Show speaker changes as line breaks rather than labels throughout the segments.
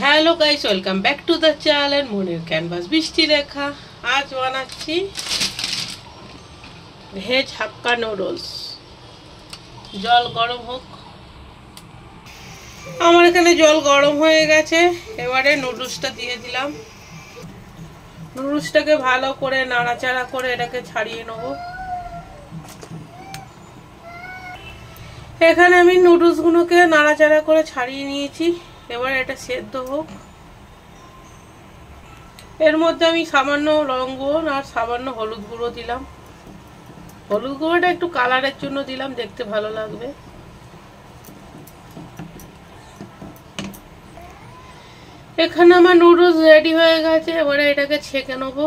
Hello guys, welcome back to the channel মনের canvas বৃষ্টি রেখা। আজ বানাচ্ছি ভেজ হাক্কা নুডলস। জল গরম হোক। আমার এখানে জল গরম হয়ে গেছে, এবারে নুডলসটা দিয়ে দিলাম। নুডলসটাকে ভালো করে নাড়াচাড়া করে এটাকে ছাড়িয়ে নেব। এখানে আমি নুডলসগুলোকে নাড়াচাড়া করে ছাড়িয়ে নিয়েছি। এবার এটা সেদ্ধ হোক। এর মধ্যে আমি সামান্য লবণ আর সামান্য হলুদ গুঁড়ো দিলাম। হলুদ গুঁড়োটা একটু কালারের জন্য দিলাম, দেখতে ভালো লাগবে। এখানে আমার নুডলস রেডি হয়ে গেছে, এবারে এটাকে ছেঁকে নেব।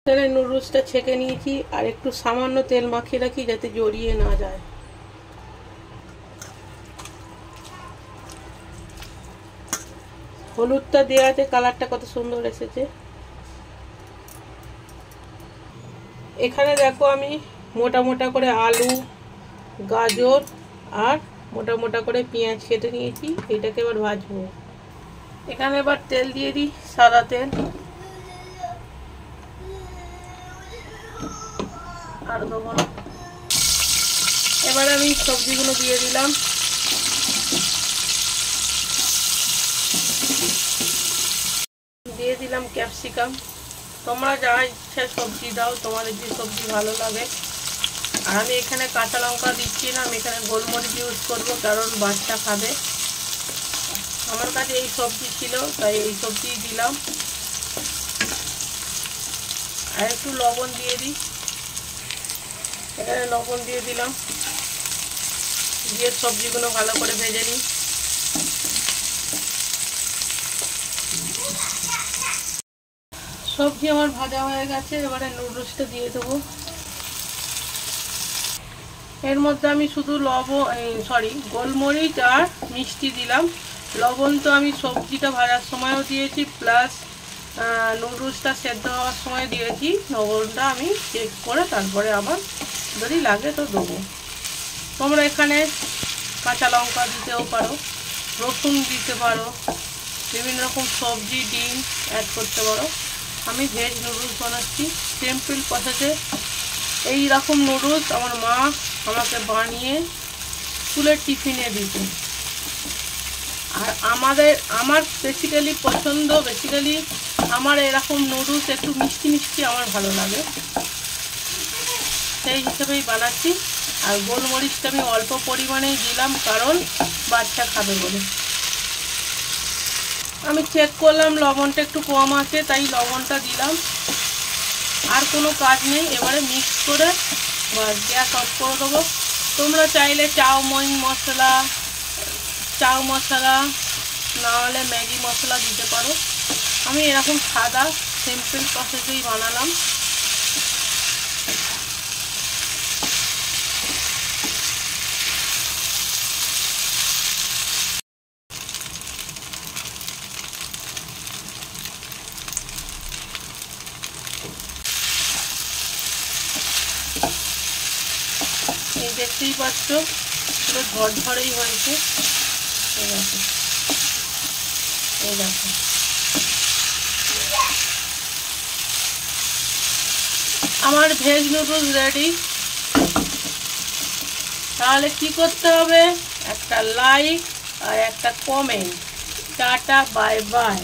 এখানে নুডলসটা ছেঁকে নিয়েছি আর একটু সামান্য তেল মাখিয়ে রাখি যাতে জড়িয়ে না যায়। হলুদটা দেওয়াতে কালারটা কত সুন্দর এসেছে। এখানে দেখো আমি মোটা মোটা করে আলু, গাজর আর মোটা মোটা করে পেঁয়াজ কেটে নিয়েছি। এটাকে এবার ভাজবো। এখানে এবার তেল দিয়ে দিই, সাদা তেল। আর দেবো না। এবার আমি সবজিগুলো দিয়ে দিলাম। দিয়ে দিলাম ক্যাপসিকাম। তোমরা যা ইচ্ছা সবজি দাও, তোমাদের যে সবজি ভালো লাগে। আর আমি এখানে কাঁচা লঙ্কা দিচ্ছি না, আমি এখানে গোলমরিচ ইউজ করবো, কারণ বাচ্চা খাবে। আমার কাছে এই সবজি ছিল তাই এই সবজি দিলাম। আর একটু লবণ দিয়ে দিই। এখানে লবণ দিয়ে দিলাম। দিয়ে সবজিগুলো ভালো করে ভেজে নিই। সবজি আমার ভাজা হয়ে গেছে, এবারে নুডলসটা দিয়ে দেবো। এর মধ্যে আমি শুধু গোলমরিচ আর মিষ্টি দিলাম। লবণ তো আমি সবজিটা ভাজার সময়ও দিয়েছি, প্লাস নুডলসটা সেদ্ধ হওয়ার সময় দিয়েছি। লবণটা আমি চেক করে তারপরে আবার যদি লাগে তো দেবো। তোমরা এখানে কাঁচা লঙ্কা দিতেও পারো, রসুন দিতে পারো, বিভিন্ন রকম সবজি, ডিম অ্যাড করতে পারো। আমি ভেজ নুডলস বানাচ্ছি সিম্পল প্রসেসে। এই রকম নুডলস আমার মা আমাকে বানিয়ে স্কুলের টিফিনে দিত। আর আমার বেসিক্যালি পছন্দ, আমার এরকম নুডলস একটু মিষ্টি মিষ্টি আমার ভালো লাগে, সেই হিসেবেই বানাচ্ছি। আর গোলমরিচটা আমি অল্প পরিমাণেই দিলাম, কারণ বাচ্চা খাবে বলে। আমি চেক করলাম লবণটা একটু কম আছে, তাই লবণটা দিলাম। আর কোনো কাজ নেই। এবারে মিক্স করে গ্যাস অফ করে দেবো। তোমরা চাইলে চাউ মশলা না হলে ম্যাগি মশলা দিতে পারো। আমি এরকম সাদা সিম্পল প্রসেসেই বানালাম। এই দেখতেই পাচ্ছ পুরো ঝরঝরেই হয়েছে। এই দেখো আমার ভেজ নুডলস রেডি। তাহলে কি করতে হবে? একটা লাইক আর একটা কমেন্ট। Tata, bye bye.